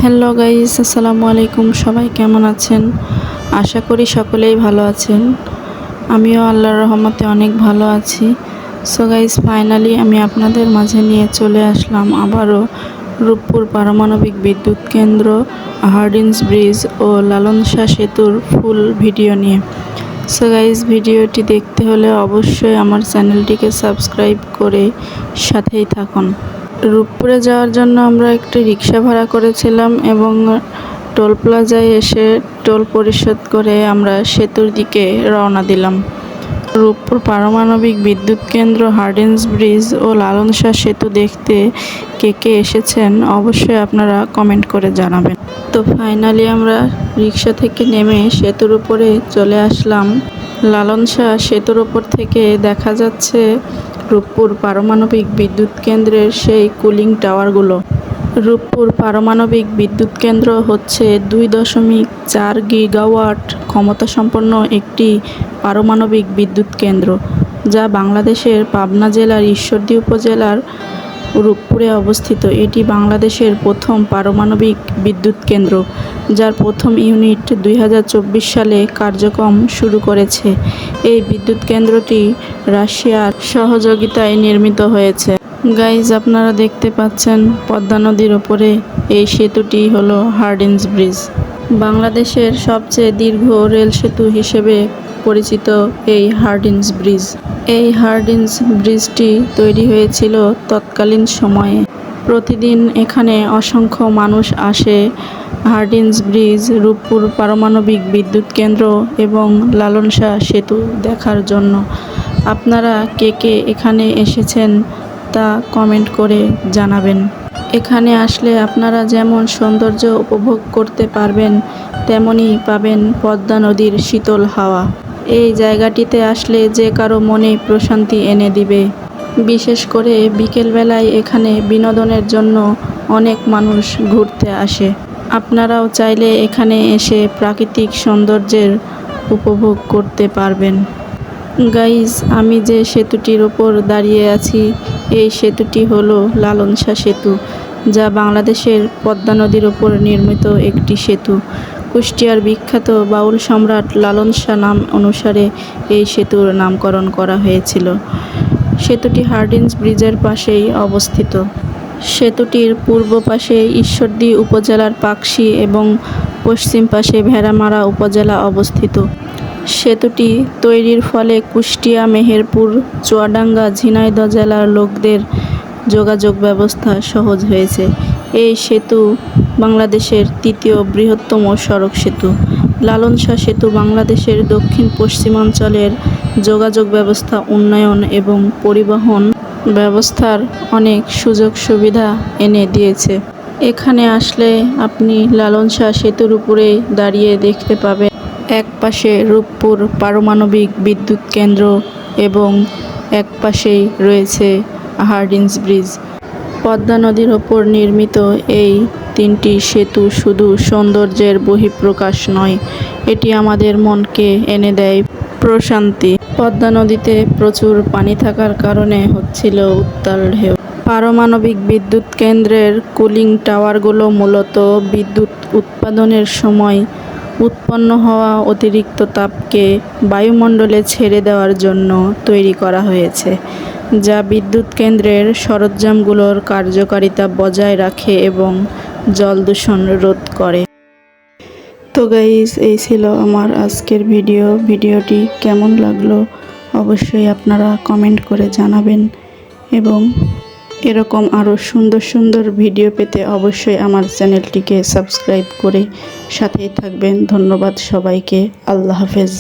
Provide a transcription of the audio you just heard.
Hello guys, আসসালামু আলাইকুম। সবাই কেমন আছেন? আশা করি সকলেই ভালো আছেন। আমিও আল্লাহর রহমতে অনেক ভালো আছি। সো গাইস, ফাইনালি আমি আপনাদের মাঝে নিয়ে চলে আসলাম আবারও রূপপুর পারমাণবিক বিদ্যুৎ কেন্দ্র, হার্ডিঞ্জ ব্রিজ ও লালন শাহ সেতুর ফুল ভিডিও নিয়ে। সো গাইস, ভিডিওটি দেখতে হলে অবশ্যই আমার চ্যানেলটিকে সাবস্ক্রাইব করে সাথেই থাকুন। রূপপুরে যাওয়ার জন্য আমরা একটি রিক্সা ভাড়া করেছিলাম এবং টোল প্লাজায় এসে টোল পরিশোধ করে আমরা সেতুর দিকে রওনা দিলাম। রূপপুর পারমাণবিক বিদ্যুৎ কেন্দ্র, হার্ডিঞ্জ ব্রিজ ও লালন শাহ সেতু দেখতে কে কে এসেছেন অবশ্যই আপনারা কমেন্ট করে জানাবেন। তো ফাইনালি আমরা রিক্সা থেকে নেমে সেতুর উপরে চলে আসলাম। লালন শাহ সেতুর উপর থেকে দেখা যাচ্ছে রূপপুর পারমাণবিক বিদ্যুৎ কেন্দ্রের সেই কুলিং টাওয়ারগুলো। রূপপুর পারমাণবিক বিদ্যুৎ কেন্দ্র হচ্ছে 2.4 গিগাওয়াট ক্ষমতাসম্পন্ন একটি পারমাণবিক বিদ্যুৎ কেন্দ্র, যা বাংলাদেশের পাবনা জেলার ঈশ্বরদী উপজেলার রূপপুরে অবস্থিত। এটি বাংলাদেশের প্রথম পারমাণবিক বিদ্যুৎ কেন্দ্র, যার প্রথম ইউনিট 2024 সালে কার্যক্রম শুরু করেছে। এই বিদ্যুৎ কেন্দ্রটি রাশিয়ার সহযোগিতায় নির্মিত হয়েছে। গাইজ, আপনারা দেখতে পাচ্ছেন পদ্মা নদীর ওপরে এই সেতুটি হলো হার্ডিঞ্জ ব্রিজ। বাংলাদেশের সবচেয়ে দীর্ঘ রেল সেতু হিসেবে পরিচিত এই হার্ডিঞ্জ ব্রিজ। এই হার্ডিঞ্জ ব্রিজটি তৈরি হয়েছিল তৎকালীন সময়ে। প্রতিদিন এখানে অসংখ্য মানুষ আসে হার্ডিঞ্জ ব্রিজ, রূপপুর পারমাণবিক বিদ্যুৎ কেন্দ্র এবং লালন শাহ সেতু দেখার জন্য। আপনারা কে কে এখানে এসেছেন তা কমেন্ট করে জানাবেন। এখানে আসলে আপনারা যেমন সৌন্দর্য উপভোগ করতে পারবেন, তেমনই পাবেন পদ্মা নদীর শীতল হাওয়া। এই জায়গাটিতে আসলে যে কারো মনে প্রশান্তি এনে দিবে। বিশেষ করে বিকেলবেলায় এখানে বিনোদনের জন্য অনেক মানুষ ঘুরতে আসে। আপনারাও চাইলে এখানে এসে প্রাকৃতিক সৌন্দর্যের উপভোগ করতে পারবেন। গাইজ, আমি যে সেতুটির ওপর দাঁড়িয়ে আছি, এই সেতুটি হলো লালন শাহ সেতু, যা বাংলাদেশের পদ্মা নদীর ওপর নির্মিত একটি সেতু। কুষ্টিয়ার বিখ্যাত বাউল সম্রাট লালন শাহ নাম অনুসারে এই সেতুর নামকরণ করা হয়েছিল। সেতুটি হার্ডিঞ্জ ব্রিজের পাশেই অবস্থিত। সেতুটির পূর্ব পাশে ঈশ্বরদী উপজেলার পাকশী এবং পশ্চিম পাশে ভেড়ামারা উপজেলা অবস্থিত। সেতুটি তৈরির ফলে কুষ্টিয়া, মেহেরপুর, চুয়াডাঙ্গা, ঝিনাইদহ জেলার লোকদের যোগাযোগ ব্যবস্থা সহজ হয়েছে। এই সেতু বাংলাদেশের তৃতীয় বৃহত্তম সড়ক সেতু। লালন শাহ সেতু বাংলাদেশের দক্ষিণ পশ্চিমাঞ্চলের যোগাযোগ ব্যবস্থা উন্নয়ন এবং পরিবহন ব্যবস্থার অনেক সুযোগ সুবিধা এনে দিয়েছে। এখানে আসলে আপনি লালন শাহ সেতুর উপরে দাঁড়িয়ে দেখতে পাবেন এক পাশে রূপপুর পারমাণবিক বিদ্যুৎ কেন্দ্র এবং এক পাশেই রয়েছে হার্ডিঞ্জ ব্রিজ। পদ্মা নদীর ওপর নির্মিত এই তিনটি সেতু শুধু সৌন্দর্যের বহিঃপ্রকাশ নয়, এটি আমাদের মনকে এনে দেয় প্রশান্তি। পদ্মা নদীতে প্রচুর পানি থাকার কারণে হচ্ছিল উত্তাল ঢেউ। পারমাণবিক বিদ্যুৎ কেন্দ্রের কুলিং টাওয়ারগুলো মূলত বিদ্যুৎ উৎপাদনের সময় উৎপন্ন হওয়া অতিরিক্ত তাপকে বায়ুমণ্ডলে ছেড়ে দেওয়ার জন্য তৈরি করা হয়েছে, যা বিদ্যুৎ কেন্দ্রের সরঞ্জামগুলোর কার্যকারিতা বজায় রাখে এবং জল দূষণ রোধ করে। তো গাইস, এই ছিল আমার আজকের ভিডিওটি কেমন লাগলো অবশ্যই আপনারা কমেন্ট করে জানাবেন এবং এরকম আরও সুন্দর সুন্দর ভিডিও পেতে অবশ্যই আমার চ্যানেলটিকে সাবস্ক্রাইব করে সাথেই থাকবেন। ধন্যবাদ সবাইকে। আল্লাহ হাফেজ।